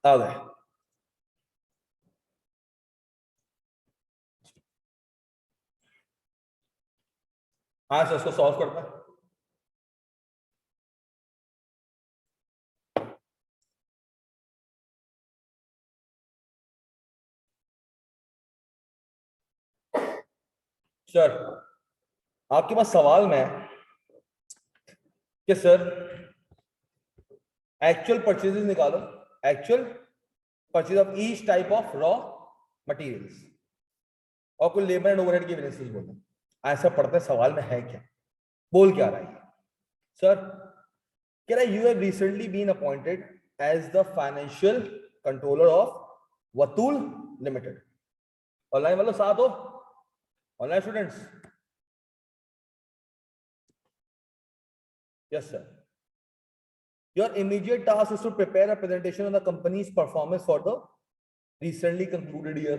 आ गए। हाँ सर, इसको सॉल्व करता है। सर आपके पास सवाल में है कि सर एक्चुअल परचेजेस निकालो, actual purchase of each type of raw materials और कुल लेबर एंड ओवरहेड की वेरिएंसेस बोलो। ऐसा पढ़ते सवाल में है क्या, बोल क्या रहा है सर? कह रहा है you have recently been appointed as the financial controller of Watool limited. Online वालों साथ हो, online students? Yes sir. Your immediate task is to prepare a presentation on the company's performance for the recently concluded year.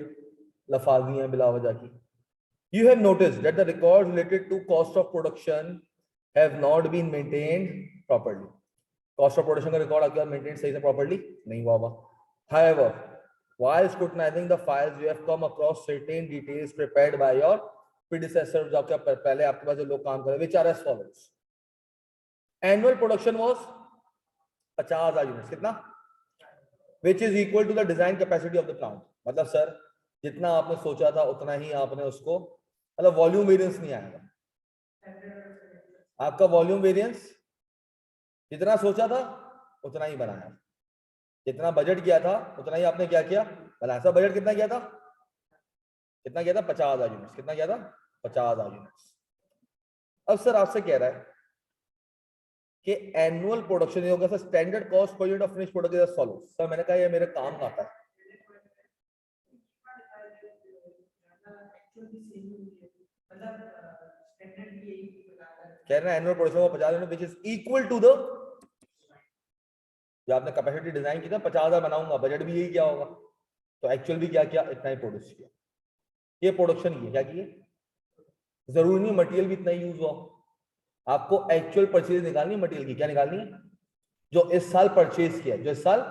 लफाजियां बिला वजह की। You have noticed that the records related to cost of production have not been maintained properly. Cost of production का record आपके maintained सही से properly नहीं हुआ होगा. However, while scrutinizing the files, you have come across certain details prepared by your predecessors, जो आपके पहले आपके पास जो लोग काम कर रहे हैं, which are as follows. Annual production was 50,000 units, कितना? Which is equal to the design capacity of the plant. मतलब सर जितना आपने सोचा था उतना ही आपने उसको, मतलब वॉल्यूम वेरिएंस नहीं आएगा आपका। वॉल्यूम वेरिएंस जितना सोचा था उतना ही बनाया, जितना बजट किया था उतना ही आपने क्या किया, बनाया। ऐसा बजट कितना किया था? कितना किया था? 50,000 यूनिट्स। कितना किया था? 50,000 यूनिट्स। अब सर आपसे कह रहा है कि एनुअल प्रोडक्शन होगा sir, standard cost per unit of finish product is as follows. Sir मैंने कहा ये मेरे काम का आता है। कह रहे हैं एनुअल प्रोडक्शन को 50 unit which is equal to the, जो आपने कैपेसिटी डिजाइन की था 50,000 बनाऊंगा, बजट भी यही क्या होगा, तो एक्चुअल भी क्या किया, इतना ही प्रोड्यूस किया। ये प्रोडक्शन की क्या किए, जरूरी नहीं मटेरियल भी इतना ही यूज हुआ। आपको एक्चुअल परचेज निकालनी है मटेरियल की। क्या निकालनी है? जो इस साल परचेज किया, जो इस साल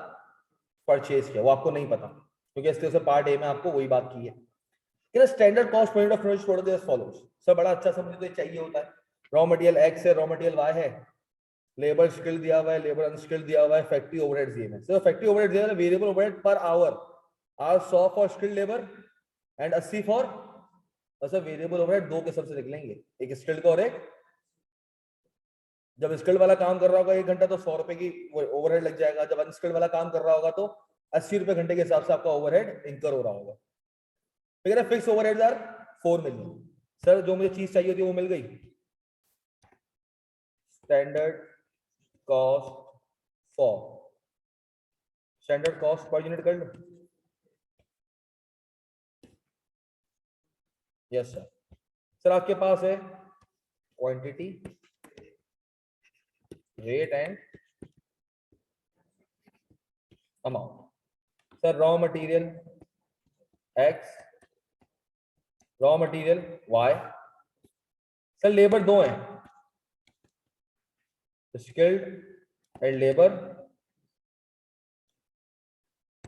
परचेज किया, वो आपको नहीं पता क्योंकि इसके पार्ट ए में आपको वही बात की है। Standard cost per unit of finish product is follows. Sir बड़ा अच्छा समझ तो चाहिए होता है। रॉ मटेरियल एक्स है, रॉ मटेरियल वाई है, लेबर स्किल दिया हुआ है, लेबर अनस्किल दिया हुआ है, फैक्ट्री ओवरहेड्स दिए हैं। सर फैक्ट्री ओवरहेड्स दिया है, variable overhead per hour are 100 for skilled labour and 80 for, sir variable overhead दो किस्म से निकलेंगे, एक स्किल्ड का और एक, जब स्किल्ड वाला काम कर रहा होगा 1 घंटा तो 100 रुपए की ओवरहेड लग जाएगा, जब अनस्किल्ड वाला काम कर रहा होगा तो 80 रुपए घंटे के हिसाब से आपका ओवरहेड इंकर हो रहा होगा। Fix overheads are 4 million. सर जो मुझे चीज चाहिए थी वो मिल गई। Standard cost for, standard cost per unit कर लो। Yes sir. सर आपके पास है quantity, rate and amount. Sir raw material X, raw material Y. Sir labour दो हैं, स्किल्ड एंड लेबर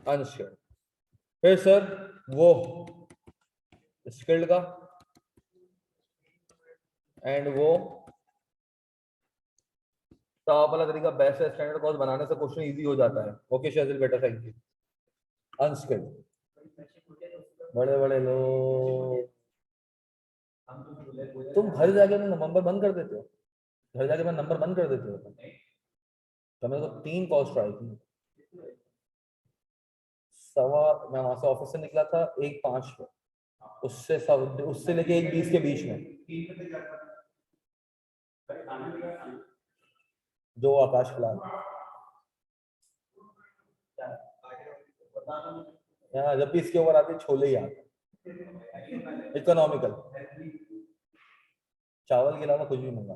अनस्किल्ड। फिर सर वो स्किल्ड का एंड वो टॉप वाला तरीका बेस्ट है, स्टैंडर्ड कॉस्ट बनाने से क्वेश्चन इजी हो जाता है। ओके शाजिल बेटा, थैंक यू। अनस्किल्ड, बड़े बड़े लोग, तुम घर जाके नंबर बंद कर देते हो, घर जाके मैं नंबर बंद कर देते हो। तो मेरे को 3 कॉस्ट आई थी, सवा, मैं वहां से ऑफिस से निकला था 1:05 पे, उससे सब उससे लेके 1:20 के बीच में जो आकाश खिला यहाँ, जब भी इसके ऊपर आती छोले ही आते, इकोनॉमिकल, चावल के अलावा कुछ भी मंगा।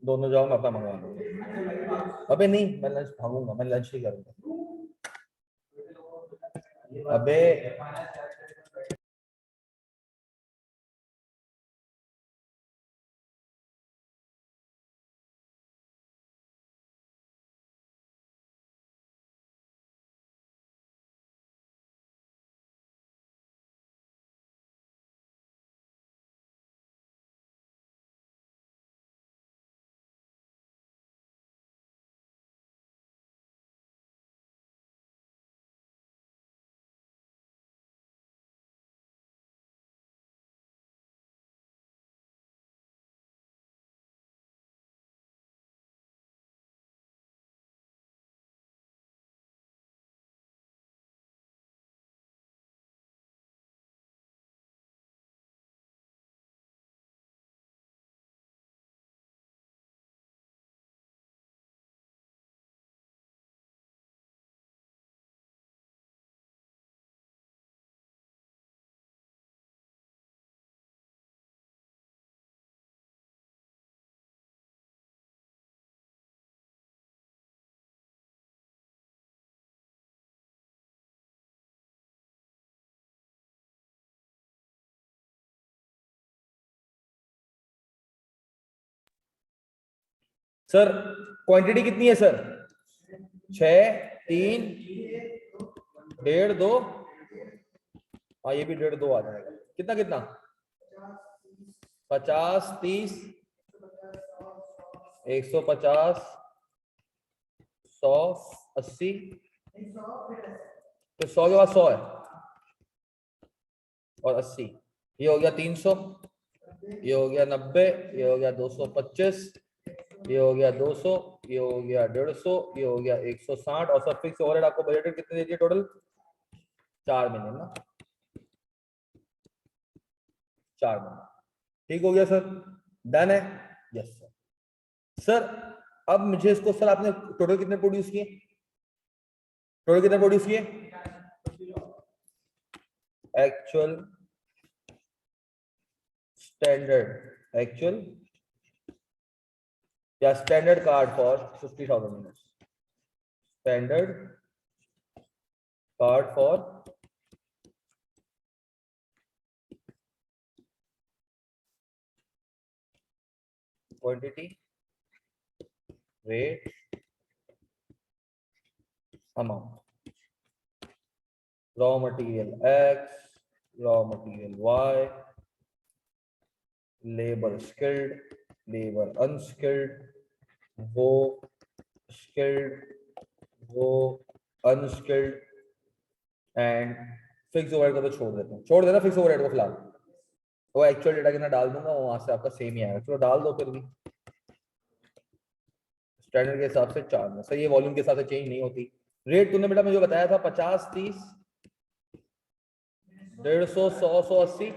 दोनों जाओ, मैं अपना मंगवा लूंगा। अबे नहीं, मैं लंच भागूंगा, मैं लंच ही करूंगा। अबे सर क्वांटिटी कितनी है सर? 6 3 1.5 2। हाँ ये भी 1.5 2 आ जाएगा। कितना कितना? 50 30 150 100 80। तो 100 के बाद 100 है और 80। ये हो गया 300, ये हो गया 90, ये हो गया 225, ये हो गया 200, ये हो गया 150, ये हो गया 160। और सब फिक्स ओवरहेड आपको बजटेड कितने दीजिए टोटल? 4 मिलियन ना? 4 मिलियन। ठीक हो गया सर, डन है। Yes sir. सर अब मुझे इसको, सर आपने टोटल कितने प्रोड्यूस किए? टोटल कितने प्रोड्यूस किए? एक्चुअल, स्टैंडर्ड एक्चुअल या standard card for 50,000 units? Standard card for quantity, weight, amount. Raw material X, raw material Y, labour skilled, labour unskilled, वो स्किल्ड, वो अनस्किल्ड, एंड फिक्स ओवरहेड को तो छोड़ देते हैं, छोड़ देना फिक्स ओवरहेड को फिलहाल। वो एक्चुअल डेटा कितना डाल दूंगा, वहां से आपका सेम ही आएगा। चलो डाल दो फिर भी, स्टैंडर्ड के हिसाब से 4 में। सही है, वॉल्यूम के हिसाब से चेंज नहीं होती। रेट तूने बेटा मुझे बताया था 50 30 150 100 180।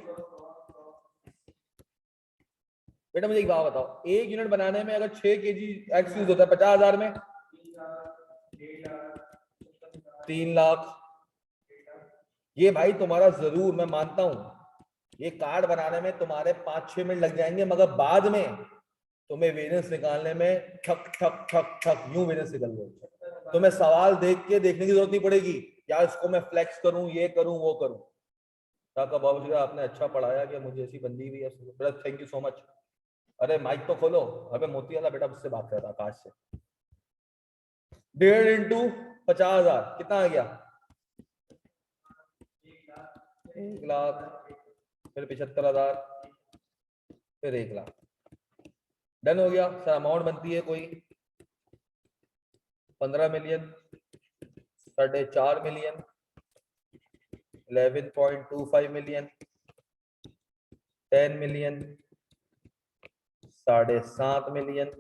बेटा मुझे एक बात बताओ, एक यूनिट बनाने में अगर 6 kg एक्स यूज होता है 50,000 में 3 लाख। ये भाई तुम्हारा जरूर, मैं मानता हूं ये कार्ड बनाने में तुम्हारे 5-6 मिनट लग जाएंगे, मगर बाद में तुम्हें वेरिएंस निकालने में ठक ठक ठक ठक यूं वेरिएंस निकल गए। तुम्हें सवाल देख के देखने की जरूरत नहीं पड़ेगी, यार इसको मैं फ्लेक्स करूं, ये करूं, वो करूं। काका बाबू जी आपने अच्छा पढ़ाया कि मुझे ऐसी बंदी हुई है। Thank you so much. अरे माइक तो खोलो। अबे मोती वाला बेटा मुझसे बात कर रहा था आकाश से। 1.5 इंटू 50,000 कितना आ गया? 1 लाख, फिर 75,000, फिर 1 लाख। डन हो गया सर। अमाउंट बनती है कोई 15 million, 4.5 million, 11.25 million, 10 million, 7.5 million,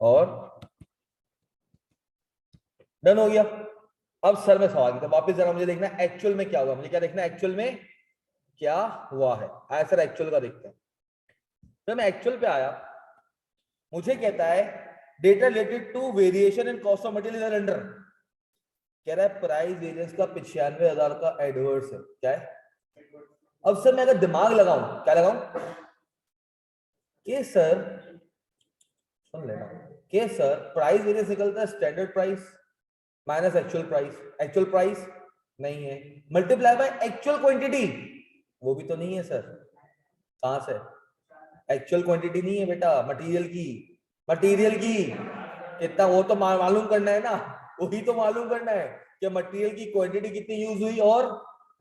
और डन हो गया। अब सर मैं सवाल किया, वापस जरा मुझे देखना एक्चुअल में क्या हुआ। मुझे क्या देखना एक्चुअल में क्या हुआ है। आया सर एक्चुअल का देखते हैं। जब मैं एक्चुअल पे आया, मुझे कहता है data related to variation in cost of material under, कह रहा है प्राइस वेरिएंस का 95,000 का एडवर्स है। क्या है? अब सर मैं अगर दिमाग लगाऊं, क्या लगाऊं कि सर, सुन लेना, कि सर प्राइस वेरिएंस निकलता है standard price minus actual price. Actual price नहीं है। मल्टीप्लाई बाय एक्चुअल क्वांटिटी, वो भी तो नहीं है सर। कहां से? एक्चुअल क्वांटिटी नहीं है बेटा, मटेरियल की। मटेरियल की कितना, वो तो मालूम करना है ना, वही तो मालूम करना है कि मटेरियल की क्वांटिटी कितनी यूज हुई और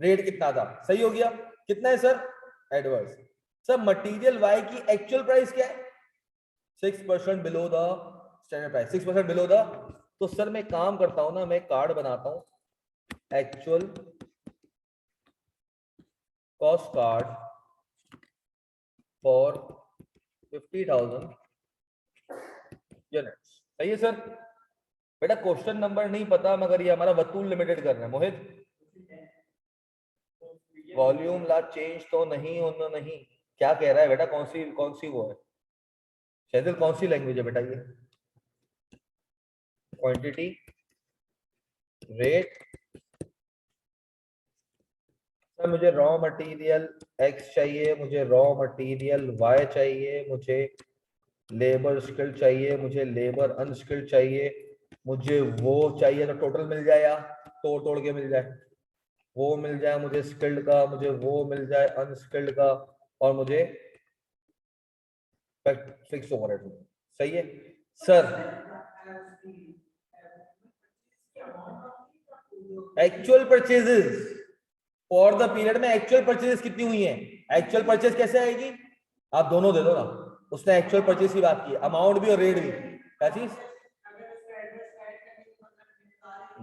रेट कितना था। सही हो गया। कितना है sir? Adverse. Sir material Y की एक्चुअल प्राइस क्या है? 6% below the standard price, 6% below the. तो सर मैं काम करता हूं ना, मैं कार्ड बनाता हूं, actual cost card for 50,000 units. सही है सर। बेटा क्वेश्चन नंबर नहीं पता, मगर ये हमारा वतूल लिमिटेड कर रहे हैं। मोहित वॉल्यूम ला चेंज तो नहीं होना, नहीं क्या कह रहा है बेटा? कौन सी वो है शैदिल, कौन सी लैंग्वेज है बेटा ये? Quantity rate. सर मुझे रॉ मटेरियल एक्स चाहिए, मुझे रॉ मटेरियल वाई चाहिए, मुझे लेबर स्किल्ड चाहिए, मुझे लेबर अनस्किल्ड चाहिए, मुझे वो चाहिए तो टोटल मिल जाए या तोड़ तोड़ के मिल जाए, वो मिल जाए मुझे स्किल्ड का, मुझे वो मिल जाए अनस्किल्ड का, और मुझे फिक्स ओवरहेड। सही है sir. Actual purchases for the period में एक्चुअल परचेजेस कितनी हुई है? एक्चुअल परचेज कैसे आएगी? आप दोनों दे दो ना, उसने एक्चुअल परचेज की बात की, अमाउंट भी और रेट भी। क्या चीज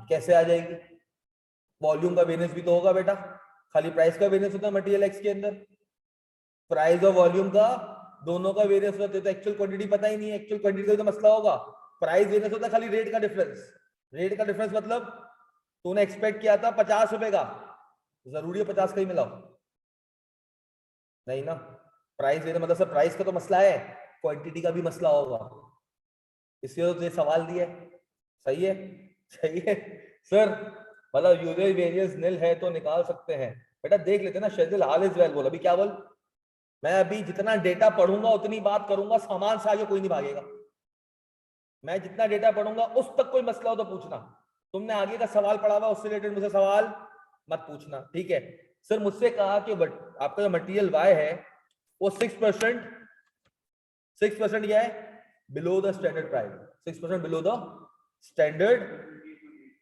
कैसे आ जाएगी? वॉल्यूम का वेरिएंस भी तो होगा बेटा, खाली प्राइस का वेरिएंस होता है मटेरियल एक्स के अंदर, प्राइस और वॉल्यूम का दोनों का वेरिएंस होता है। तो एक्चुअल क्वांटिटी पता ही नहीं है, एक्चुअल क्वांटिटी का तो मसला होगा। प्राइस वेरिएंस होता है खाली रेट का डिफरेंस। रेट का डिफरेंस मतलब तूने एक्सपेक्ट किया था 50 रुपए का, जरूरी है 50 का ही मिलाओ? नहीं ना। प्राइस वेरिएंस मतलब सर प्राइस का तो मसला है, क्वांटिटी का भी मसला होगा, इसलिए तो ये सवाल दिया है। सही है, सही है सर। मतलब यूजेज वेरिएंस निल है तो निकाल सकते हैं। बेटा देख लेते ना, शेजिल हाल इज वेल बोल, अभी क्या बोल? मैं अभी जितना डेटा पढ़ूंगा उतनी बात करूंगा, सामान से आगे कोई नहीं भागेगा। मैं जितना डेटा पढ़ूंगा उस तक कोई मसला हो तो पूछना। तुमने आगे का सवाल पढ़ा हुआ, उससे रिलेटेड मुझे सवाल मत पूछना, ठीक है? सर मुझसे कहा कि आपका जो मटेरियल वाई है वो 6%, 6% क्या है? Below the standard price. 6% below the standard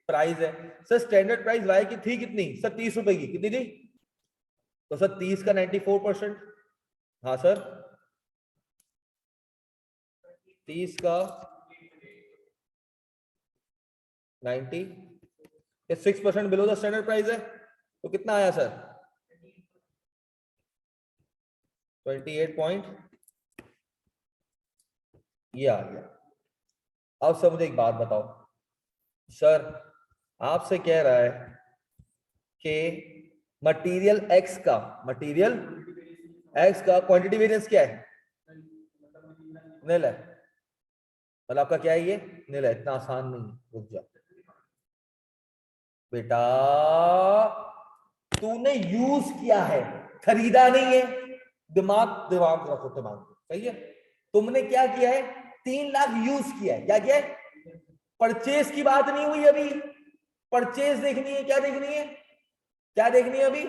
price है। सर स्टैंडर्ड प्राइस वाई की थी कितनी सर? 30 रुपए की। कितनी थी? तो सर 30 का 94%। हाँ सर 30 का 90, 6% बिलो द स्टैंडर्ड प्राइस है, तो कितना आया सर? 28 पॉइंट, ये आ गया। अब सर मुझे एक बात बताओ, सर आपसे कह रहा है कि मटेरियल एक्स का क्वांटिटी वेरिएंस क्या है? निल है। मतलब आपका क्या है ये? निल है। इतना आसान नहीं है, रुक जा बेटा, तूने यूज किया है, खरीदा नहीं है। दिमाग दिमाग रखो, दिमाग सही है। तुमने क्या किया है? 3 लाख यूज किया है। क्या किया है? परचेज की बात नहीं हुई अभी, परचेज देखनी है। क्या देखनी है? क्या देखनी है अभी?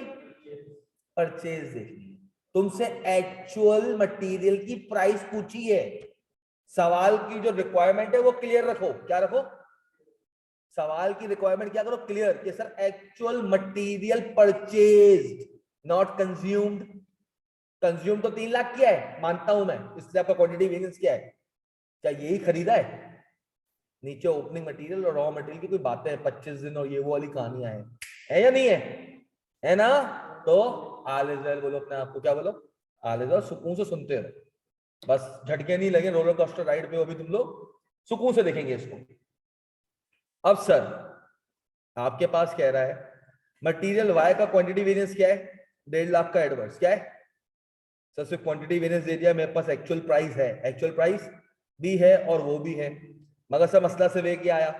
परचेज देखनी है। तुमसे एक्चुअल मटेरियल की प्राइस पूछी है। सवाल की जो रिक्वायरमेंट है वो क्लियर रखो। क्या रखो? सवाल की रिक्वायरमेंट क्या करो? क्लियर, कि sir actual material purchased, not consumed. Consume तो 3 लाख किया है, मानता हूं मैं, इसलिए आपका क्वांटिटी वेरिएंस क्या है? क्या यही खरीदा है? नीचे ओपनिंग मटेरियल और रॉ मटेरियल की कोई बातें हैं, 25 दिन और ये वो वाली कहानियां हैं, है या नहीं है? है ना? तो ऑल इज वेल बोलो अपने आप को। क्या बोलो? All is well. सुकून से सुनते रहो, बस झटके नहीं लगे। रोलर कोस्टर राइड पे हो अभी तुम लोग, सुकून से देखेंगे इसको। अब सर आपके पास कह रहा है मटेरियल वाई का क्वांटिटी वेरिएंस क्या है? 1.5 लाख का एडवर्स क्या है? सर सिर्फ क्वांटिटी वेरिएंस दे दिया, मेरे पास एक्चुअल प्राइस है, एक्चुअल प्राइस भी है और वो भी है। मगर सर मसला से वे क्या आया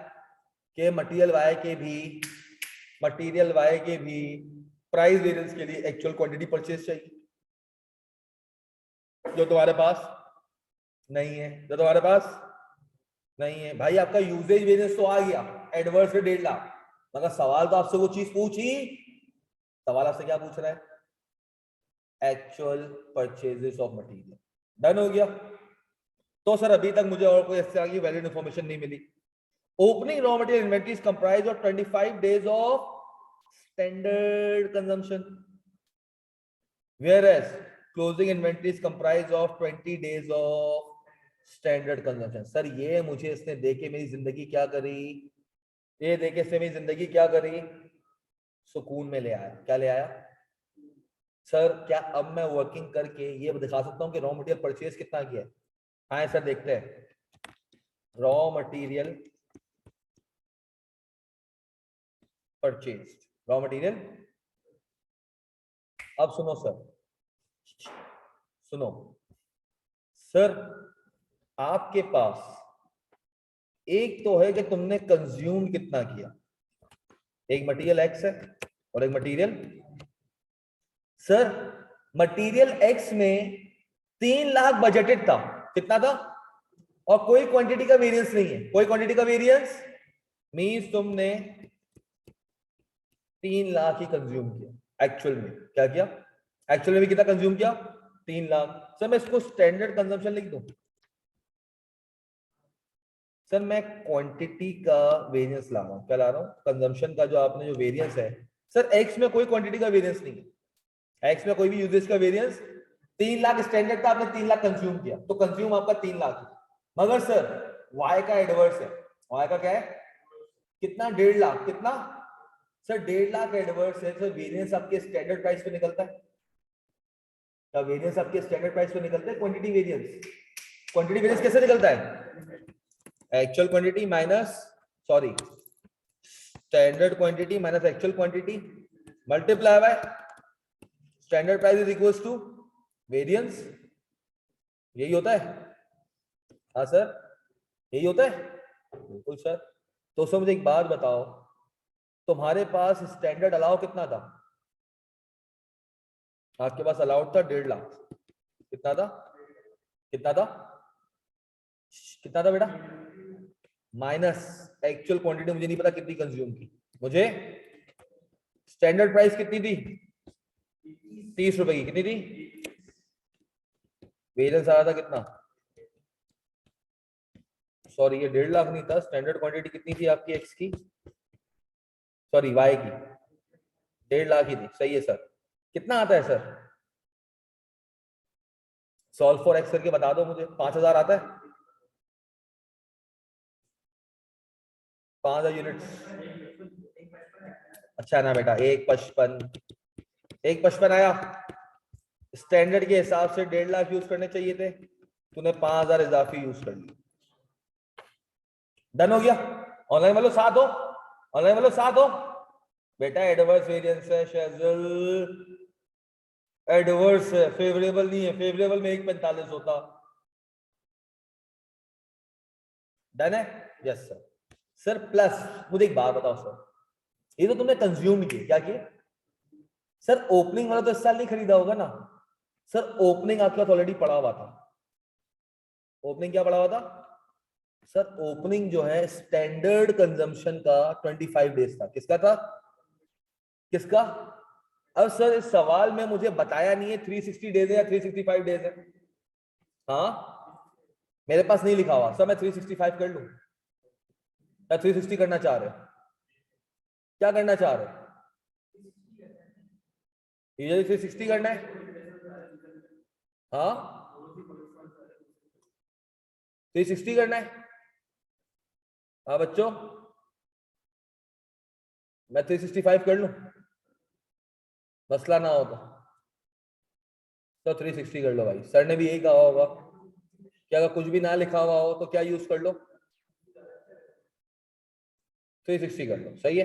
कि मटेरियल वाई के भी प्राइस वेरिएंस के लिए एक्चुअल क्वांटिटी परचेज चाहिए, जो तुम्हारे पास नहीं है। जो तुम्हारे पास नहीं है भाई। आपका यूजेज वेरिएंस तो आ गया, एडवर्स से 1.5 लाख, मगर सवाल तो आपसे वो चीज पूछी, सवाल आपसे क्या पूछ रहा है? Actual purchases of material. Done हो गया। तो सर अभी तक मुझे और कोई इस तरह की वैलिड इंफॉर्मेशन नहीं मिली। Opening raw material inventory is comprise of 25 days of standard consumption, whereas closing inventory is comprised of 20 days of standard consumption. Sir ये मुझे इसने देके मेरी जिंदगी क्या करी, ये देके इसने मेरी जिंदगी क्या करी, सुकून में ले आया। क्या ले आया सर? क्या अब मैं वर्किंग करके ये दिखा सकता हूँ कि रॉ मटेरियल परचेज कितना किया है? हाँ सर देखते हैं। Raw material purchase, raw material. अब सुनो सर, सुनो सर, आपके पास एक तो है कि तुमने कंज्यूम कितना किया, एक मटेरियल एक्स है और एक मटेरियल। सर मटेरियल एक्स में 3 लाख बजटेड था, कितना था? और कोई क्वांटिटी का वेरिएंस नहीं है, कोई क्वांटिटी का वेरिएंस मींस तुमने 3 लाख ही कंज्यूम किया। एक्चुअल में क्या किया? एक्चुअल में भी कितना कंज्यूम किया? 3 लाख। सर मैं इसको स्टैंडर्ड कंजम्पशन लिख दूं? सर मैं क्वांटिटी का वेरिएंस ला रहा हूं। क्या ला रहा हूं? कंजम्पशन का जो आपने जो वेरिएंस है। सर एक्स में कोई क्वांटिटी का वेरिएंस नहीं है, एक्स में कोई भी यूजेज का वेरिएंस। 3 लाख स्टैंडर्ड था, आपने 3 लाख कंज्यूम किया, तो कंज्यूम आपका 3 लाख है। मगर सर वाई का एडवर्स है, वाई का क्या है? कितना? 1.5 लाख। कितना सर? 1.5 लाख एडवर्स है। सर वेरिएंस आपके स्टैंडर्ड प्राइस पे निकलता है क्या? वेरिएंस आपके स्टैंडर्ड प्राइस पे निकलता है क्वांटिटी वेरिएंस। क्वांटिटी वेरिएंस कैसे निकलता है? Actual quantity minus, sorry, standard quantity minus actual quantity multiply by standard price is equals to variance. यही होता है? हाँ सर यही होता है, बिल्कुल सर। तो सर मुझे एक बात बताओ, तुम्हारे पास स्टैंडर्ड अलाउ कितना था? आपके पास अलाउड था 1.5 लाख। कितना था? कितना था? कितना था बेटा? माइनस एक्चुअल क्वांटिटी मुझे नहीं पता कितनी कंज्यूम की। मुझे स्टैंडर्ड प्राइस कितनी थी? 30 रुपए की। कितनी थी? वेरिएंस आ रहा था कितना? सॉरी ये 1.5 लाख नहीं था। स्टैंडर्ड क्वांटिटी कितनी थी आपकी एक्स की, सॉरी वाई की? 1.5 लाख ही थी। सही है सर। कितना आता है सर? सॉल्व फॉर एक्स करके बता दो मुझे। 5000 आता है? 5000 यूनिट्स। अच्छा ना बेटा, 1.55 आया। स्टैंडर्ड के हिसाब से 1.5 लाख यूज करने चाहिए थे, तूने 5000 इजाफी यूज कर ली। डन हो गया। ऑनलाइन वालों साथ हो, ऑनलाइन वालों साथ हो। बेटा एडवर्स वेरिएंस है शेजल, एडवर्स है, फेवरेबल नहीं है। फेवरेबल में 1.45 होता। डन है? Yes sir. सर प्लस मुझे एक बात बताओ सर, ये तो तुमने कंज्यूम किए, क्या किए? सर ओपनिंग वाला तो इस साल नहीं खरीदा होगा ना? सर ओपनिंग आपके पास ऑलरेडी पड़ा हुआ था। ओपनिंग क्या पड़ा हुआ था? सर ओपनिंग जो है स्टैंडर्ड कंजम्पशन का 25 डेज था। किसका था? किसका? अब सर इस सवाल में मुझे बताया नहीं है 360 डेज है या 365 डेज है। हाँ मेरे पास नहीं लिखा हुआ। सर मैं 365 कर लूं या 360 करना चाह रहे हो? क्या करना चाह रहे हो? यूजली 360 करना है? हाँ 360 करना है? हाँ बच्चों मैं 365 कर लूं, मसला ना हो तो 360 कर लो भाई। सर ने भी यही कहा होगा कि अगर कुछ भी ना लिखा हुआ हो तो क्या यूज कर लो? 360 कर लो। सही है,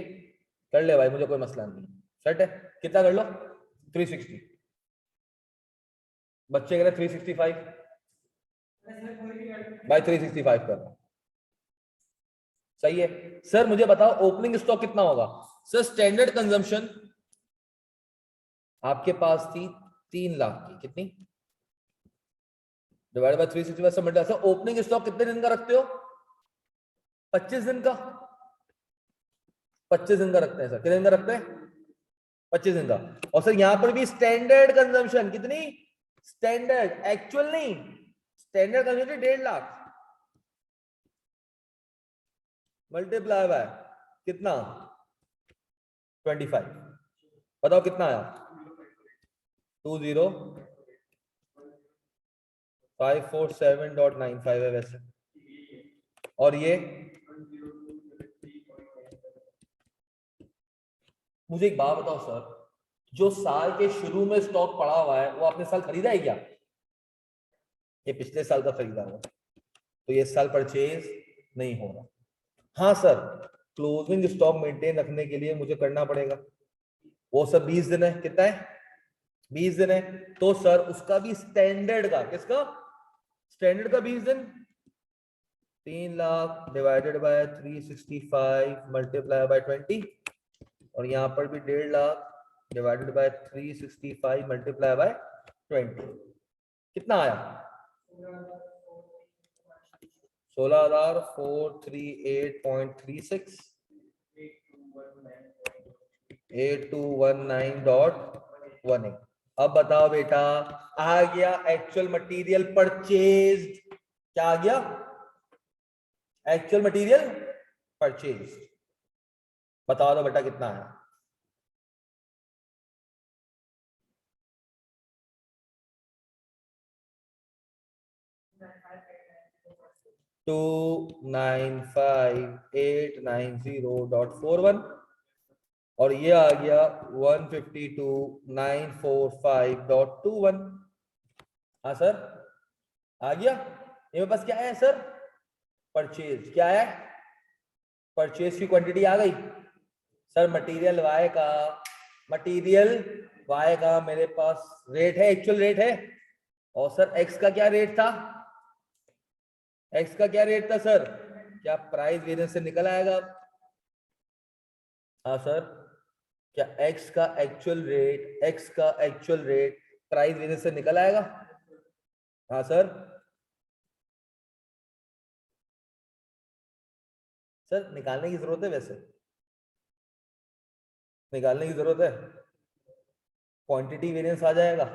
कर ले भाई, मुझे कोई मसला नहीं। सेट है? कितना कर लो? 360। बच्चे कह रहे 365 भाई, 365 कर रहा। सही है। सर मुझे बताओ ओपनिंग स्टॉक कितना होगा? सर स्टैंडर्ड कंजम्पशन आपके पास थी 3 लाख की। कितनी? डिवाइड बाय 365 से मल्टीप्लाई। सर ओपनिंग स्टॉक कितने दिन का रखते हो? 25 दिन का। 25 दिन का रखते हैं सर। कितने दिन का रखते हैं? 25 दिन का। और सर यहां पर भी स्टैंडर्ड कंजम्पशन कितनी? स्टैंडर्ड, एक्चुअल नहीं, standard consumption 1.5 lakh multiply by कितना? 25। बताओ कितना आया? 20547.95 है वैसे। और ये मुझे एक बात बताओ सर, जो साल के शुरू में स्टॉक पड़ा हुआ है वो आपने साल खरीदा है क्या? ये पिछले साल का खरीदा हुआ, तो ये साल परचेज नहीं हो रहा। हाँ सर, क्लोजिंग स्टॉक मेंटेन रखने के लिए मुझे करना पड़ेगा, वो सब 20 दिन है। कितना है? 20 दिन है। तो सर उसका भी स्टैंडर्ड का, किसका? स्टैंडर्ड का 20 दिन, 3 lakh divided by 365 multiply by 20, और यहाँ पर भी 1.5 lakh divided by 365 multiply by 20। कितना आया? 16,438.36, 8219.18। अब बताओ बेटा, आ गया एक्चुअल मटेरियल परचेज्ड। क्या आ गया? Actual material purchased. बताओ तो बेटा कितना है? टू 95890.41, और ये आ गया 152,945.21। हाँ सर, आ गया। मेरे पास क्या है सर? परचेज। क्या है? परचेज की क्वांटिटी आ गई सर। मटेरियल वाई का, मटेरियल वाई का मेरे पास रेट है, एक्चुअल रेट है। और सर एक्स का क्या रेट था? एक्स का क्या रेट था सर? क्या प्राइस वेरिएंस से निकल आएगा? हाँ सर, क्या एक्स का एक्चुअल रेट, एक्स का एक्चुअल रेट प्राइस वेरिएंस से निकल आएगा? हाँ सर। सर निकालने की जरूरत है वैसे, निकालने की जरूरत है। क्वांटिटी वेरिएंस आ जाएगा।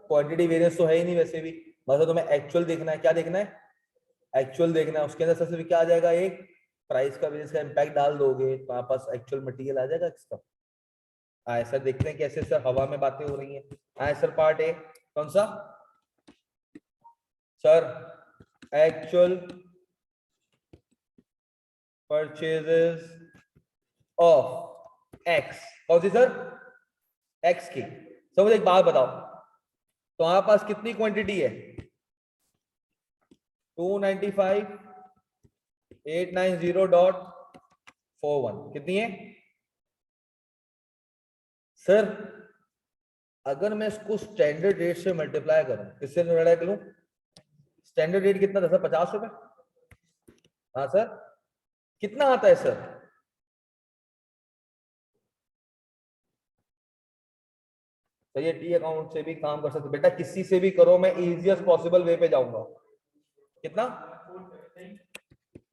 क्वांटिटी वेरिएंस तो है ही नहीं वैसे भी, मतलब तुम्हें एक्चुअल देखना है। क्या देखना है? एक्चुअल देखना है। उसके अंदर सबसे भी क्या आ जाएगा? एक प्राइस का वेरिएंस का इम्पैक्ट डाल दोगे तो आपके पास एक्चुअल मटेरियल आ जाएगा इसका। आए सर, देखते हैं कैसे सर हवा में बातें हो रही हैं। आए सर, पार्ट ए कौन सा sir? Actual purchases of x. कौन सी सर? एक्स की। सर मुझे एक बात बताओ, तो हमारे पास कितनी क्वांटिटी है? 295,890.41 कितनी है सर? अगर मैं इसको स्टैंडर्ड रेट से मल्टीप्लाई करूं, किससे मल्टीप्लाई करूं? स्टैंडर्ड रेट कितना था सर? 50 रुपए। हाँ सर, कितना आता है सर? तो ये टी अकाउंट से भी काम कर सकते बेटा, किसी से भी करो, मैं इजिएस्ट पॉसिबल वे पे जाऊंगा। कितना?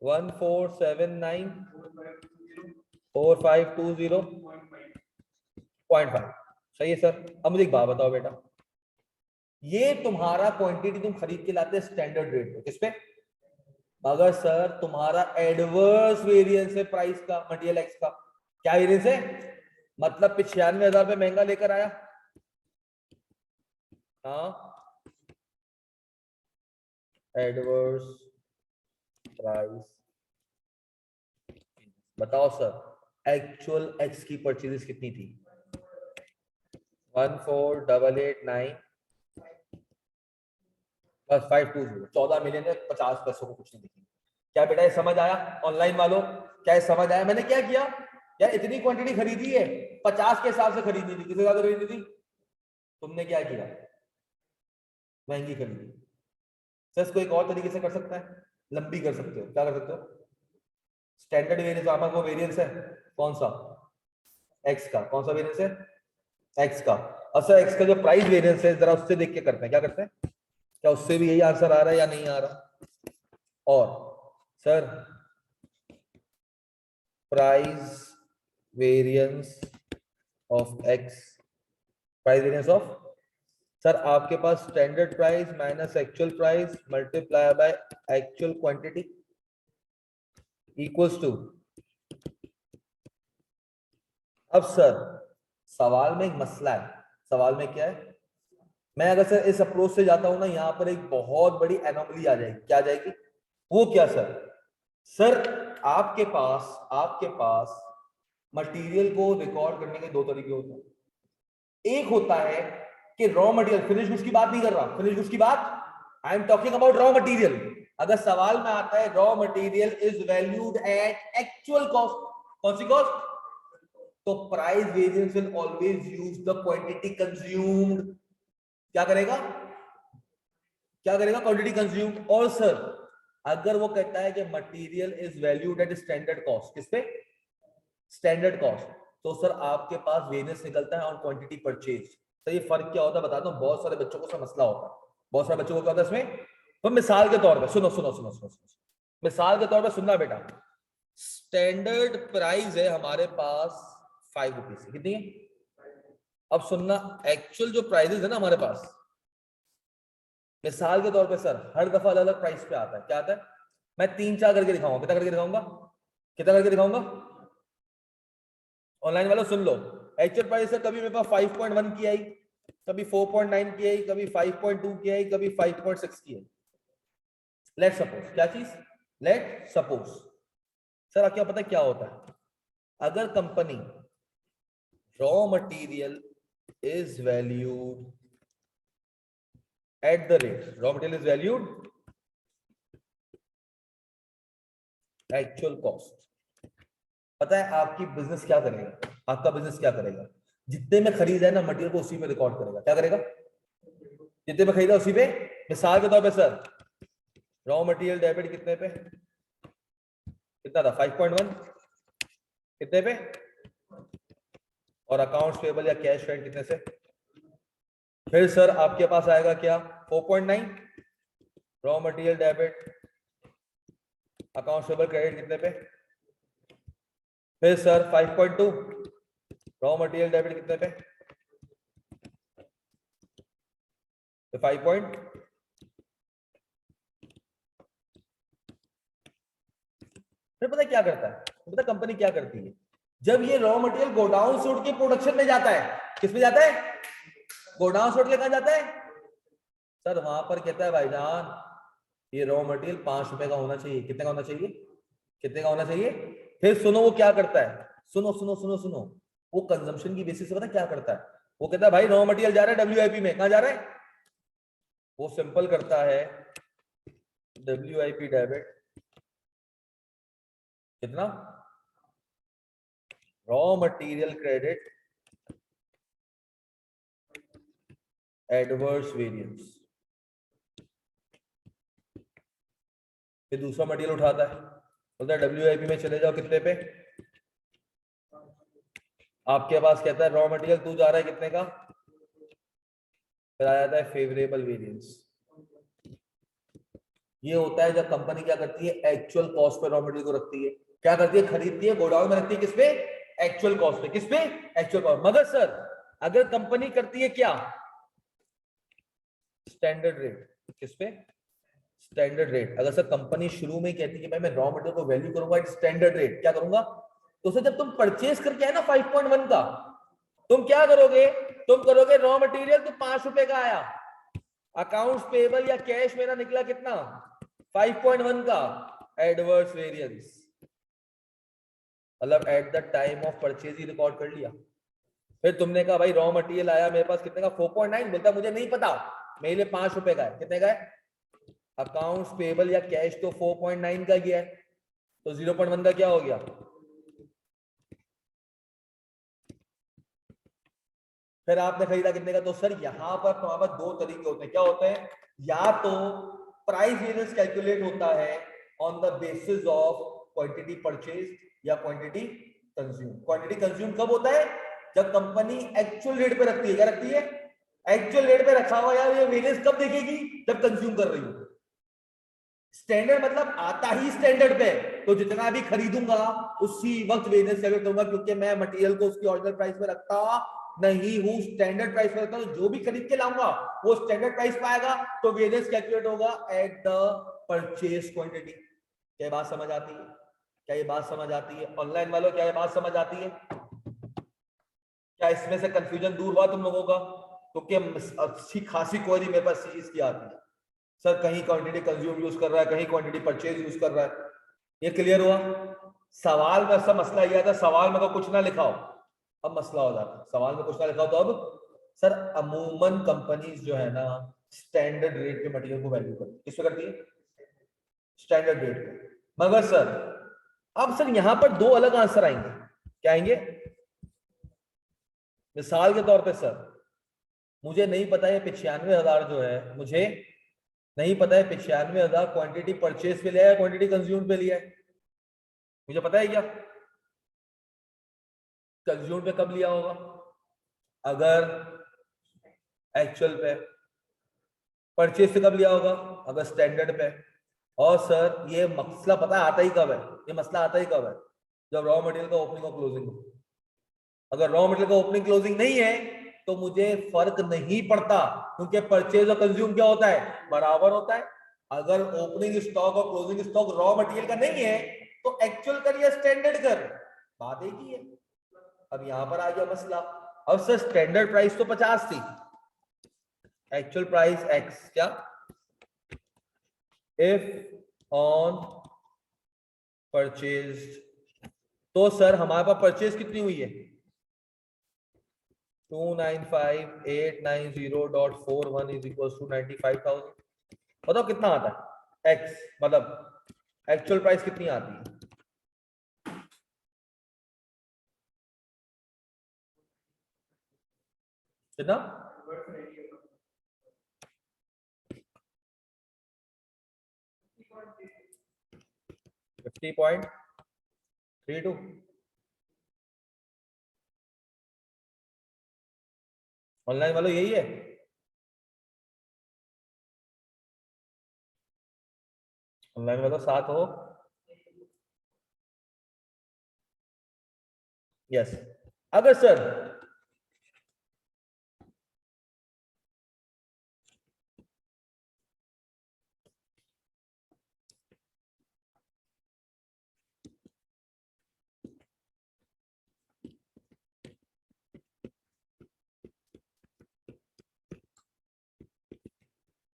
1479,4520.5। सही है सर। अब मुझे एक बात बताओ बेटा, ये तुम्हारा क्वांटिटी तुम खरीद के लाते स्टैंडर्ड रेट पे, किस पे? अगर सर तुम्हारा एडवर्स वेरिएंस है प्राइस का, मटेरियल एक्स का, क्या वेरिएंस है? मतलब 95,000 रुपये महंगा लेकर आया। हाँ, एडवर्स प्राइस। बताओ सर, एक्चुअल एक्स की परचेजेस कितनी थी? 14,889 बस 520, 14 मिलियन है। 50 पैसों को कुछ नहीं दिखेंगे। क्या बेटा ये समझ आया ऑनलाइन वालों? क्या ये समझ आया? मैंने क्या किया यार, इतनी क्वांटिटी खरीदी है, 50 के हिसाब से खरीदनी थी। किस हिसाब से खरीदनी थी? तुमने क्या किया? महंगी खरीदी। सर इसको एक और तरीके से कर सकता है, लंबी कर सकते हो। क्या कर सकते हो? स्टैंडर्ड वेरिएंस, आपका वो वेरिएंस है कौन सा? एक्स का। कौन सा वेरिएंस है? एक्स का। और सर एक्स का जो प्राइस वेरिएंस है, जरा उससे देख के करते हैं। क्या करते हैं? क्या उससे भी यही आंसर आ रहा है या नहीं आ रहा? और sir price variance of X, price variance of, sir आपके पास standard price minus actual price multiply by actual quantity equals to, अब सर सवाल में एक मसला है, सवाल में क्या है, मैं अगर सर इस अप्रोच से जाता हूं ना, यहां पर एक बहुत बड़ी एनोमली आ जाएगी, क्या आ जाएगी, वो क्या सर, सर आपके पास मटेरियल को रिकॉर्ड करने के दो तरीके होते हैं। एक होता है कि रॉ मटेरियल, फिनिश गुड्स की बात नहीं कर रहा, फिनिश गुड्स की बात, I am talking about raw material. अगर सवाल में आता है raw material is valued at actual cost, कौन सी कॉस्ट, तो price variance will always use the quantity consumed, क्या करेगा, क्या करेगा, क्वांटिटी कंज्यूम्ड। और सर अगर वो कहता है कि material is valued at standard cost, किस पे, स्टैंडर्ड कॉस्ट, तो सर आपके पास वेरिएंस निकलता है ऑन क्वांटिटी परचेज। तो ये फर्क क्या होता है बताता हूं, बहुत सारे बच्चों को मसला होता है, बहुत सारे बच्चों को क्या होता है इसमें। तो मिसाल के तौर पे सुनो सुनो सुनो सुनो सुनो, मिसाल के तौर पे सुनना बेटा, स्टैंडर्ड प्राइस है हमारे पास 5 रुपीज, कितनी है, अब सुनना, एक्चुअल जो प्राइजेस है ना हमारे पास, मिसाल के तौर पे सर हर दफा अलग अलग प्राइस पे आता है, क्या आता है, मैं 3-4 करके दिखाऊंगा, कितना करके दिखाऊंगा, कितना करके दिखाऊंगा, ऑनलाइन वालों सुन लो, एक्चुअल प्राइस है कभी मेरे पास 5.1 की आई, कभी 4.9 की आई, कभी 5.2 की आई, कभी 5.6 की आई। लेट सपोज, क्या चीज, लेट सपोज, सर क्या पता क्या होता है, अगर company raw material is valued at the rate, raw material is valued actual cost, पता है आपकी बिजनेस क्या करेगा, आपका बिजनेस क्या करेगा, जितने में खरीदा है ना मटेरियल को उसी में रिकॉर्ड करेगा, क्या करेगा, जितने में खरीदा उसी पे। मिसाल के तौर पे सर रॉ मटेरियल डेबिट कितने पे, कितना था 5.1, कितने पे, और अकाउंट्स पेबल या कैश फ्रेंड कितने से, फिर सर आपके पास आएगा क्या 4.9 raw material debit, accounts payable credit कितने पे, फिर सर 5.2 रॉ मटेरियल डेबिट कितने पे, तो 5 पॉइंट, फिर पता क्या करता है, पता कंपनी क्या करती है, जब ये रॉ मटेरियल गोडाउन से उठ के प्रोडक्शन में जाता है, किस में जाता है, गोडाउन से उठ के कहां जाता है, सर वहां पर कहता है भाईजान ये रॉ मटेरियल 5 रुपए का होना चाहिए, कितने का होना चाहिए, कितने का होना चाहिए। फिर सुनो वो क्या करता है, सुनो सुनो सुनो सुनो, वो कंजम्पशन की बेसिस से पता क्या करता है, वो कहता है भाई रॉ मटेरियल जा रहा है WIP में, कहां जा रहा है, वो सिंपल करता है WIP डेबिट कितना, raw material credit adverse variance, फिर दूसरा मटेरियल उठाता है, बोलता है WIP में चले जाओ कितने पे, आपके पास कहता है रॉ मटेरियल तू जा रहा है कितने का, फिर आ जाता है फेवरेबल वेरिएंस। ये होता है जब कंपनी क्या करती है, एक्चुअल कॉस्ट पे रॉ मटेरियल को रखती है, क्या करती है, खरीदती है, गोडाउन में रखती है, किस पे, एक्चुअल कॉस्ट पे, किस पे, एक्चुअल कॉस्ट। मगर सर अगर कंपनी करती है क्या, स्टैंडर्ड रेट, किस पे, स्टैंडर्ड रेट। अगर सर कंपनी शुरू में कहती है कि भाई मैं रॉ मटेरियल को वैल्यू करूंगा एट स्टैंडर्ड रेट, क्या करूंगा, तो सर जब तुम परचेज करके आए ना 5.1 का, तुम क्या करोगे, तुम करोगे रॉ मटेरियल तो 5 रुपए का आया, अकाउंट्स पेबल या कैश मेरा निकला कितना 5.1 का, एडवर्स वेरिएंस, मतलब at the time of purchase he record कर लिया। फिर तुमने कहा भाई रॉ मटेरियल आया मेरे पास कितने का 4.9, बोलता मुझे नहीं पता, मेरे लिए 5 रुपए का है, कितने का है, अकाउंट्स पेबल या कैश तो 4.9 का गया है, तो 0.1 का क्या हो गया, फिर आपने खरीदा कितने का। तो सर यहां पर तुम्हारे पास दो तरीके होते हैं, क्या होते हैं, या तो प्राइस वेरिएंस कैलकुलेट होता है on the basis of quantity purchase या क्वांटिटी कंज्यूम। क्वांटिटी कंज्यूम कब होता है, जब कंपनी एक्चुअल रेट पे रखती है, क्या रखती है, एक्चुअल रेट पे रखा हुआ यार, ये वेरिएंस कब देखेगी, जब कंज्यूम कर रही हो। स्टैंडर्ड मतलब आता ही स्टैंडर्ड पे, तो जितना भी खरीदूंगा उसी वक्त वेरिएंस कैलकुलेट करूंगा, क्योंकि मैं मटेरियल को उसकी ओरिजिनल प्राइस पे रखता नहीं हूं, स्टैंडर्ड प्राइस पे रखता हूं। जो भी खरीद के लाऊंगा वो स्टैंडर्ड प्राइस पे आएगा, तो वेरिएंस कैलकुलेट होगा एट द परचेज क्वांटिटी। क्या ये बात समझ आती है? क्या ये बात समझ आती है ऑनलाइन वालों? क्या ये बात समझ आती है? क्या इसमें से कंफ्यूजन दूर हुआ तुम लोगों का? क्योंकि अच्छी खासी क्वेरी मेरे पास चीज की आती है, सर कहीं क्वांटिटी कंज्यूम यूज कर रहा है, कहीं क्वांटिटी परचेज यूज कर रहा है। ये क्लियर हुआ? सवाल में सब मसला यह था, सवाल में तो कुछ ना लिखा हो, अब मसला हो जाता है। सवाल में कुछ ना लिखा हो तो अब सर अमूमन कंपनीज जो है ना स्टैंडर्ड रेट के मटेरियल को वैल्यू करती है। किस पे करती है? स्टैंडर्ड रेट पे। मगर सर अब सर यहां पर दो अलग आंसर आएंगे। क्या आएंगे? मिसाल के तौर पे सर मुझे नहीं पता है 95,000 जो है, मुझे नहीं पता है 95,000 क्वांटिटी परचेज पे लिया है, क्वांटिटी कंज्यूम पे लिया है। मुझे पता है क्या? कंज्यूम पे कब लिया होगा? अगर एक्चुअल पे। परचेज पे कब लिया होगा? अगर स्टैंडर्ड पे। और सर ये मसला पता है आता ही कब है? ये मसला आता ही कब है? जब रॉ मटेरियल का ओपनिंग और क्लोजिंग हो। अगर रॉ मटेरियल का ओपनिंग क्लोजिंग नहीं है तो मुझे फर्क नहीं पड़ता, क्योंकि परचेज और कंज्यूम क्या होता है? बराबर होता है। अगर ओपनिंग स्टॉक और क्लोजिंग स्टॉक रॉ मटेरियल का नहीं है तो एक्चुअल कर या स्टैंडर्ड कर, बात एक ही है। अब यहां पर आ गया मसला। अब सर स्टैंडर्ड प्राइस तो 50 थी, एक्चुअल प्राइस एक्स। क्या? इफ ऑन परचेज, तो सर हमारे पास परचेज कितनी हुई है? 295,890.41 इज इक्वल टू 95,000। बताओ कितना आता है एक्स, मतलब एक्चुअल प्राइस कितनी आती है? कितना? 50.32। ऑनलाइन वालों यही है? ऑनलाइन वालों साथ हो? यस। अगर सर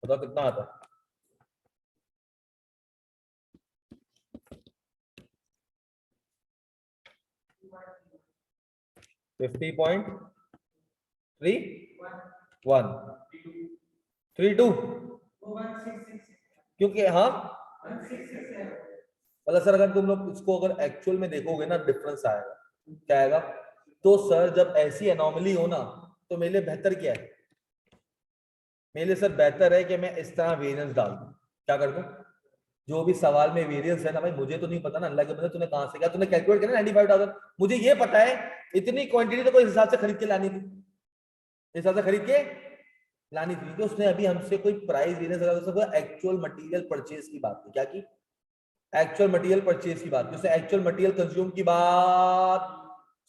बताओ कितना आता है? 50.3132। क्योंकि हाँ मतलब सर अगर तुम लोग इसको अगर एक्चुअल में देखोगे ना डिफरेंस आएगा। क्या आएगा? तो सर जब ऐसी एनॉमली हो ना तो मेरे लिए बेहतर क्या है? मेरे लिए सर बेहतर है कि मैं इस तरह वेरिएंस डाल दूं। क्या कर दूं? जो भी सवाल में वेरिएंस है ना भाई, मुझे तो नहीं पता ना, अल्लाह के बंदे तूने कहां से किया, तूने कैलकुलेट किया 95,000। मुझे ये पता है इतनी क्वांटिटी तो कोई हिसाब से खरीद के लानी थी, हिसाब से खरीद के लानी थी। तो उसने अभी हमसे कोई price variance, actual material purchase की बात की। क्या की? एक्चुअल मटेरियल परचेज की बात की। उसने एक्चुअल मटेरियल कंज्यूम की बात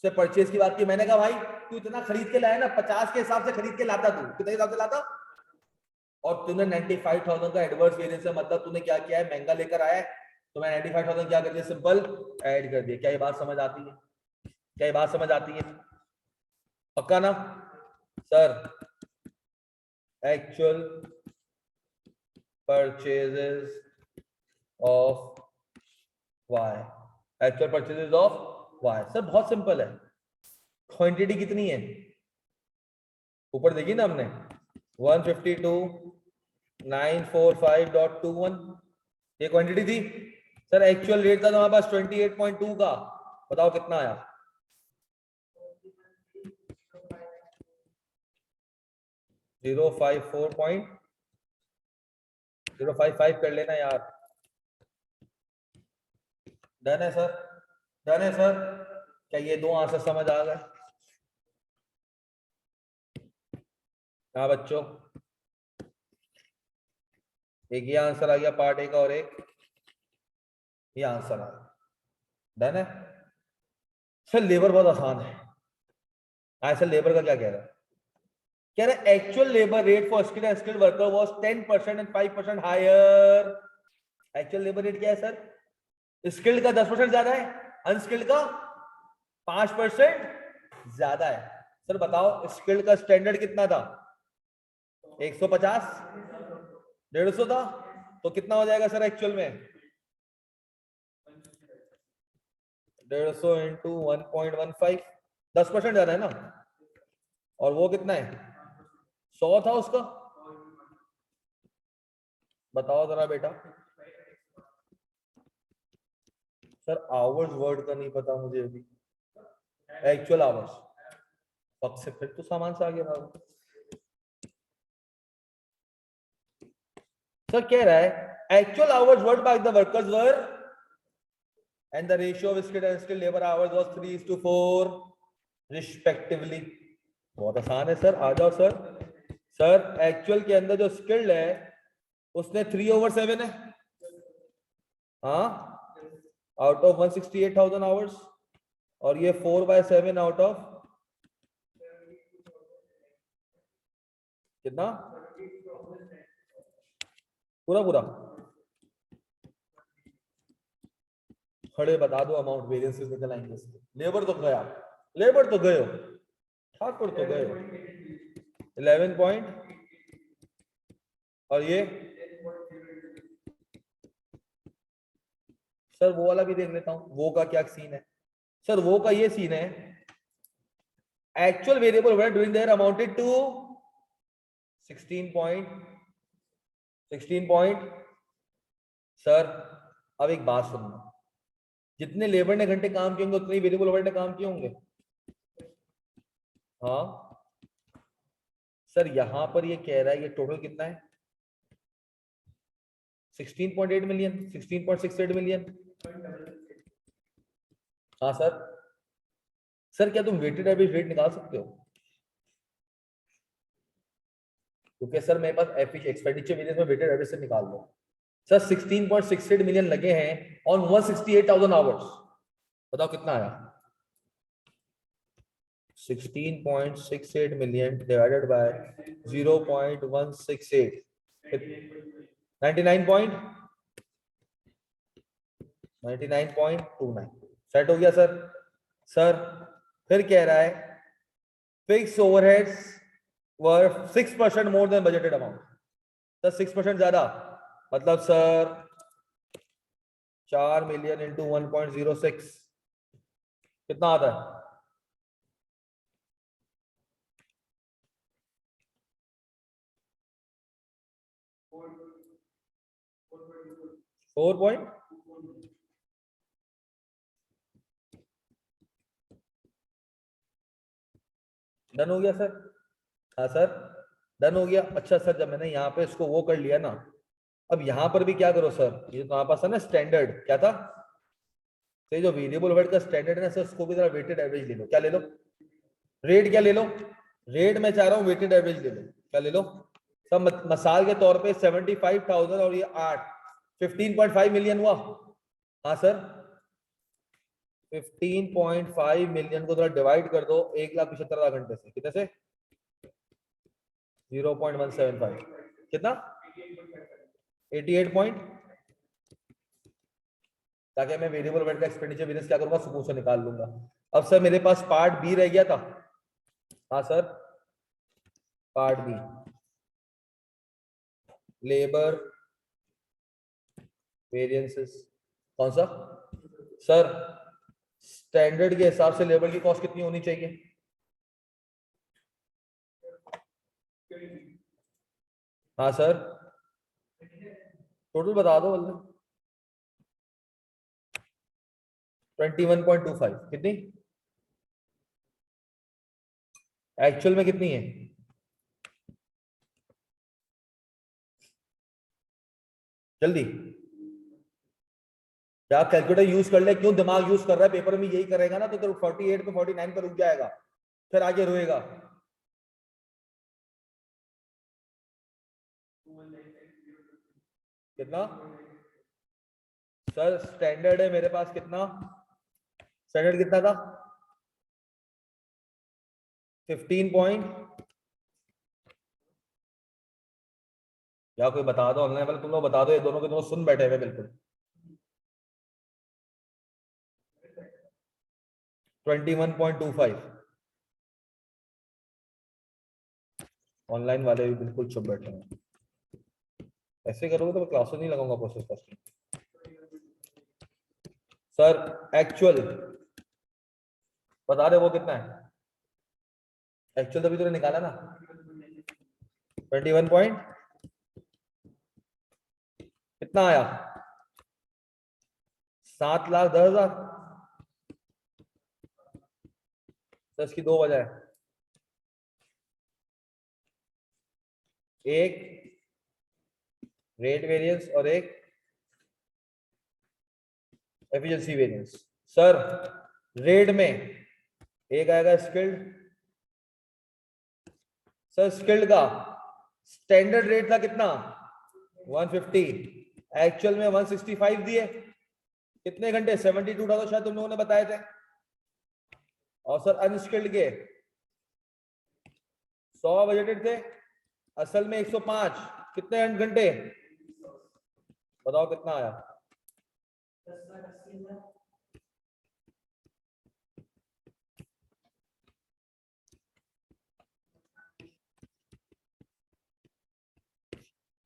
से परचेज की बात की। मैंने कहा भाई तू इतना खरीद के लाया ना, 50 के हिसाब से खरीद के लाता, तू कितने हिसाब से लाता? और तूने 95,000 का एडवर्स वेरिएंस है, मतलब तूने क्या किया है? महंगा लेकर आया है, तो मैं 95,000 क्या कर दिया? सिंपल ऐड कर दिया। क्या ये बात समझ आती है? क्या ये बात समझ आती है? पक्का ना sir? Actual purchases of Y, actual purchases of Y. Sir बहुत सिंपल है। क्वांटिटी कितनी है? ऊपर देखिए ना हमने 152,945.21 ये क्वांटिटी थी। सर एक्चुअल रेट था तो हमारे पास 28.2 का। बताओ कितना आया? 054.055 कर लेना यार। डन है सर? डन है सर? क्या ये दो आंसर समझ आ गए? हाँ बच्चों, एक ये आंसर आ गया पार्ट ए का और एक ये आंसर आ गया। डन है सर। लेबर बहुत आसान है। हाँ सर, लेबर का क्या कह रहा है? कह रहा है actual labour rate for skilled and skilled worker was 10% and 5% higher. Actual labour rate क्या है सर? स्किल्ड का 10% ज्यादा है, अनस्किल्ड का 5% ज्यादा है। सर बताओ स्किल्ड का स्टैंडर्ड कितना था? 150, 150 था। तो कितना हो जाएगा सर एक्चुअल में? 150 इंटू 1.15, 10% ज्यादा है ना। और वो कितना है? 100 था उसका। बताओ जरा बेटा। सर आवर्स वर्ड का नहीं पता मुझे अभी। एक्चुअल आवर्स, अब से फिर तो सामान से आगे भागो। सर कह रहा है actual hours word by the workers were and the ratio of skilled and skilled labour hours was 3:4 respectively. बहुत आसान है सर, आ जाओ सर। सर एक्चुअल के अंदर जो स्किल्ड है उसने 3/7 है, हाँ, आउट ऑफ 168,000 आवर्स। और ये 4/7 आउट ऑफ कितना? पूरा पूरा खड़े बता दो, अमाउंट वेरिएंसेस निकल आएंगे इसके। लेबर तो गया, लेबर तो गए हो, ठाकुर तो गए हो। 11 पॉइंट, और ये सर वो वाला भी देख लेता हूं, वो का क्या सीन है? सर वो का ये सीन है, actual variable overhead during the year amounted to 16 point. Sir अब एक बात सुनना, जितने लेबर ने घंटे काम किए होंगे उतने वेरिएबल ओवरहेड ने काम किए होंगे। हाँ सर, यहां पर ये कह रहा है ये टोटल कितना है? 16.8 मिलियन, 16.68 मिलियन। हाँ सर। सर क्या तुम वेटेड एवरेज रेट निकाल सकते हो? क्योंकि सर मेरे पास एक्सपेंडिचर वेरिएंस में वेटेड एवरेज से निकाल लो। सर 16.68 मिलियन लगे हैं ऑन 168,000 आवर्स। बताओ कितना आया? 16.68 मिलियन डिवाइडेड बाय 0.168, 99.29 सेट हो गया सर। सर फिर कह रहा है फिक्स ओवरहेड्स वर 6% more than budgeted amount. Sir 6% ज्यादा, मतलब सर 4 मिलियन इंटू 1.06 कितना आता है? 4 पॉइंट। डन हो गया सर। हाँ सर डन हो गया। अच्छा सर, जब मैंने यहाँ पे इसको वो कर लिया ना, अब यहाँ पर भी क्या करो सर, ये तो हमारे पास है ना स्टैंडर्ड, क्या था? तो ये जो वेरिएबल ओवरहेड का स्टैंडर्ड है ना सर, उसको भी जरा वेटेड एवरेज ले लो। क्या ले लो? रेट क्या ले लो? रेट मैं चाह रहा हूँ वेटेड एवरेज ले लो। क्या ले लो? सब मसाल के तौर पे 75,000 और ये 8, 15.5 मिलियन हुआ। हाँ सर, 15.5 मिलियन को थोड़ा डिवाइड कर दो 1,75,000 घंटे से, कितने से? 0.175, कितना? 88 पॉइंट। ताकि मैं वेरिएबल ओवरहेड का एक्सपेंडिचर वेरिएंस क्या करूंगा, सुकून से निकाल लूंगा। अब सर मेरे पास पार्ट बी रह गया था। हाँ sir, part B labour variances, कौन सा? सर स्टैंडर्ड के हिसाब से लेबर की कॉस्ट कितनी होनी चाहिए? हाँ सर, टोटल बता दो बल्ले। 21.25 कितनी? एक्चुअल में कितनी है? जल्दी क्या कैलकुलेटर यूज कर ले, क्यों दिमाग यूज कर रहा है? पेपर में यही करेगा ना तो 48 पे 49 पे रुक जाएगा, फिर आगे रोएगा। कितना? सर स्टैंडर्ड है मेरे पास कितना? स्टैंडर्ड कितना था? 15 पॉइंट, या कोई बता दो ऑनलाइन वाले, तुम लोग बता दो, ये दोनों के दोनों सुन बैठे हुए बिल्कुल। 21.25। ऑनलाइन वाले भी बिल्कुल चुप बैठे हैं। ऐसे करोगे तो मैं क्लास नहीं लगाऊंगा प्रोसेस फर्स्ट। सर एक्चुअल बता रहे वो कितना है? एक्चुअल तभी तूने निकाला ना, 21 पॉइंट कितना आया? 7,10,000। तो इसकी दो वजह है, एक रेट वेरिएंस और एक एफिशिएंसी वेरिएंस। सर रेट में एक आएगा स्किल्ड। सर स्किल्ड का स्टैंडर्ड रेट था कितना? 150, एक्चुअल में 165 दिए। कितने घंटे? 72 था तो शायद तुम लोगों ने बताए थे। और सर अनस्किल्ड के 100 बजटेड थे, असल में 105। कितने घंटे बताओ कितना आया?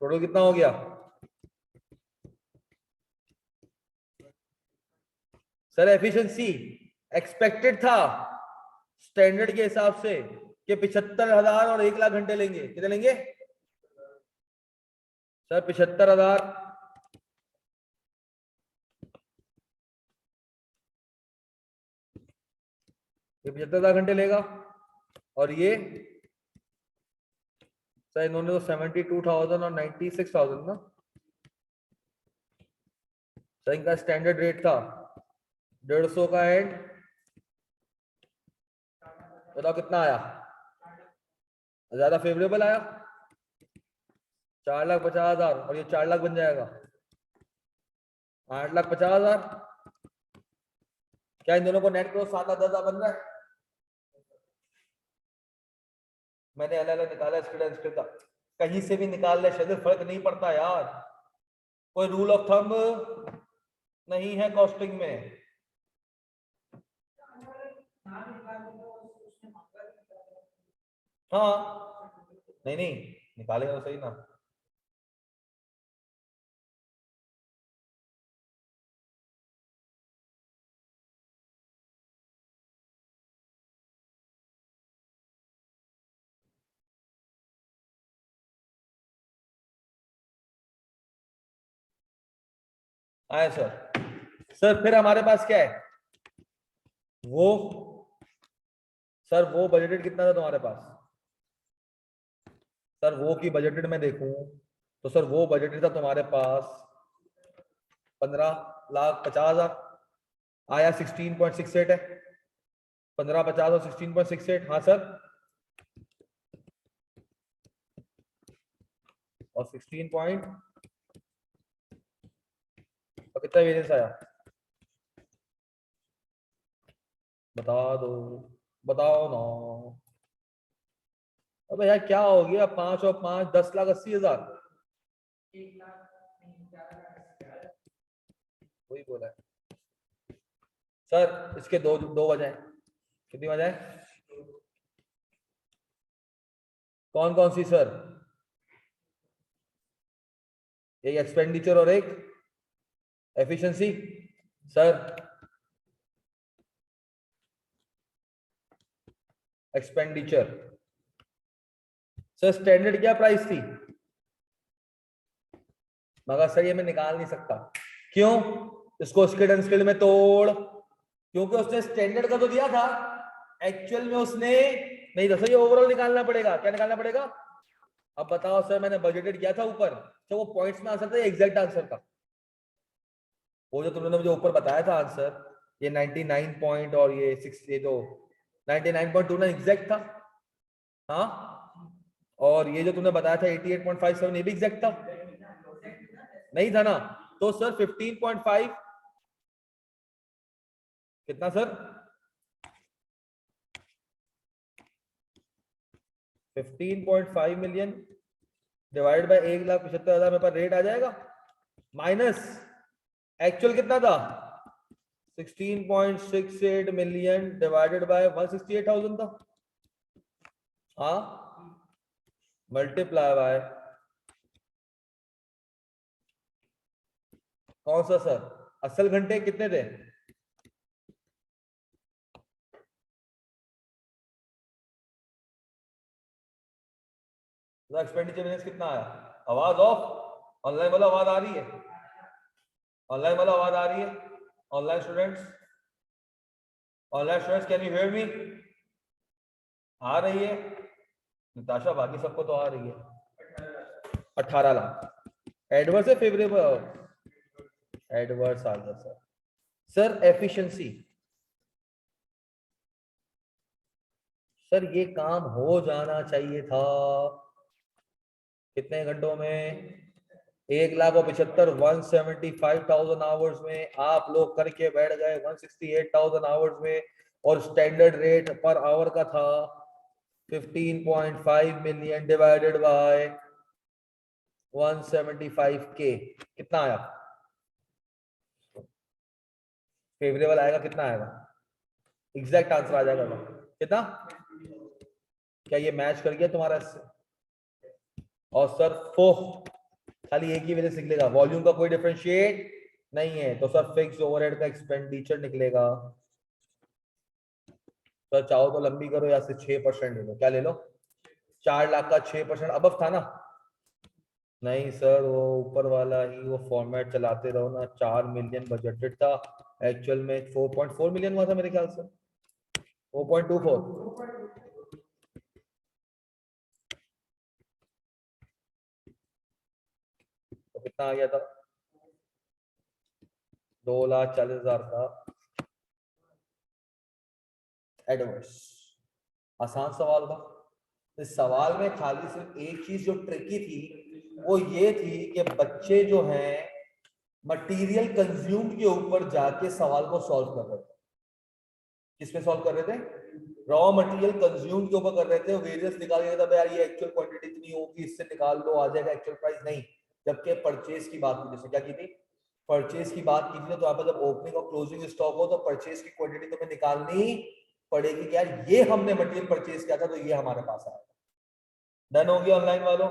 टोटल कितना हो गया? सर एफिशिएंसी एक्सपेक्टेड था स्टैंडर्ड के हिसाब से कि 75,000 और 1 लाख घंटे लेंगे। कितने लेंगे? सर 75,000 ये 75,000 घंटे लेगा, और ये सर इन्होंने तो 72,000 और 96,000 ना। सर इनका स्टैंडर्ड रेट था 150 का एंड, बताओ कितना आया? ज्यादा फेवरेबल आया, 4,50,000, और ये 4 लाख बन जाएगा 8,50,000। क्या इन दोनों को नेट क्रॉस 7,10,000 बन रहा है? मैंने अलग अलग निकाला स्टूडेंट का, कहीं से भी निकाल ले शायद फर्क नहीं पड़ता यार, कोई रूल ऑफ थंब नहीं है कॉस्टिंग में। हाँ नहीं नहीं निकालेगा तो सही ना। आए सर। सर फिर हमारे पास क्या है? वो सर वो बजटेड कितना था तुम्हारे पास? सर वो की बजटेड में देखूं तो सर वो बजटेड था तुम्हारे पास 15,50,000, आया 16.68 है। 15,50 और 16.68, हाँ सर। और 16 पॉइंट और कितना वेरिएंस आया? बता दो, बताओ ना। अबे यार क्या हो गया? 5 और 5 10,80,000। वही बोला है सर। इसके दो दो वजह है। कितनी वजह है? कौन कौन सी सर? एक एक्सपेंडिचर और एक efficiency. Sir expenditure, sir standard क्या प्राइस थी? मगर सर ये मैं निकाल नहीं सकता। क्यों? इसको स्किल्ड अनस्किल्ड में तोड़, क्योंकि उसने स्टैंडर्ड का तो दिया था, एक्चुअल में उसने नहीं था। सर ये ओवरऑल निकालना पड़ेगा। क्या निकालना पड़ेगा? अब बताओ सर, मैंने बजटेड किया था ऊपर, तो वो पॉइंट्स में आंसर था, एग्जैक्ट आंसर था वो जो तुमने मुझे ऊपर बताया था आंसर, ये 99 पॉइंट और ये 6, ये तो 99.2 ना एग्जैक्ट था। हाँ, और ये जो तुमने बताया था 88.57 ये भी एग्जैक्ट था, नहीं था ना? तो सर 15.5 कितना सर? 15.5 मिलियन डिवाइड बाय 1,75,000 मेरे पास रेट आ जाएगा, माइनस एक्चुअल कितना था 16.68 मिलियन डिवाइडेड बाय 168,000 था, हाँ, मल्टीप्लाई बाय कौन सा सर? असल घंटे कितने थे? एक्सपेंडिचर वेरिएंस कितना आया? आवाज ऑफ, ऑनलाइन वाला आवाज आ रही है? ऑनलाइन वाला आवाज आ रही है? Online students, can you hear me? आ रही है नताशा? बाकी सबको तो आ रही है। 18 लाख एडवर्स है फेवरेबल? एडवर्स आ गया सर। सर एफिशिएंसी, सर ये काम हो जाना चाहिए था कितने घंटों में? 1,75,000 175,000 आवर्स में आप लोग करके बैठ गए 168,000 आवर्स में, और स्टैंडर्ड रेट पर आवर का था 15.5 मिलियन डिवाइडेड बाय 175K, कितना आया? फेवरेबल आएगा, कितना आएगा? एग्जैक्ट आंसर आ जाएगा कितना? क्या ये मैच कर गया तुम्हारा इससे? और सर खाली एक ही वजह से निकलेगा, वॉल्यूम का कोई डिफरेंशिएट नहीं है, तो सर फिक्स ओवरहेड का एक्सपेंडिचर निकलेगा। तो चाहो तो लंबी करो या फिर 6% ले लो, क्या ले लो? 4 लाख का 6% अबव था ना? नहीं सर, वो ऊपर वाला ही वो फॉर्मेट चलाते रहो ना। 4 मिलियन बजटेड था, एक्चुअल में 4.4 मिलियन हुआ था मेरे ख्याल से, 4.24। तो कितना आ गया था? 2,40,000 का एडवर्स। आसान सवाल था। इस सवाल में खाली सिर्फ एक चीज जो ट्रिकी थी वो ये थी कि बच्चे जो हैं मटेरियल कंज्यूम के ऊपर जाके सवाल को सॉल्व कर रहे थे। किस पे सॉल्व कर रहे थे? रॉ मटेरियल कंज्यूम के ऊपर कर रहे थे। वेरियस निकाल के था यार ये एक्चुअल क्वांटिटी इतनी होगी, इससे निकाल लो आ जाएगा एक्चुअल प्राइस, नहीं। जबकि परचेज की बात की, जैसे क्या की थी? परचेज की बात की थी, तो यहाँ पर जब ओपनिंग और क्लोजिंग स्टॉक हो तो परचेज की क्वांटिटी तुम्हें निकालनी पड़ेगी। यार ये हमने मटेरियल परचेज किया था तो ये हमारे पास आया। डन हो गया ऑनलाइन वालों?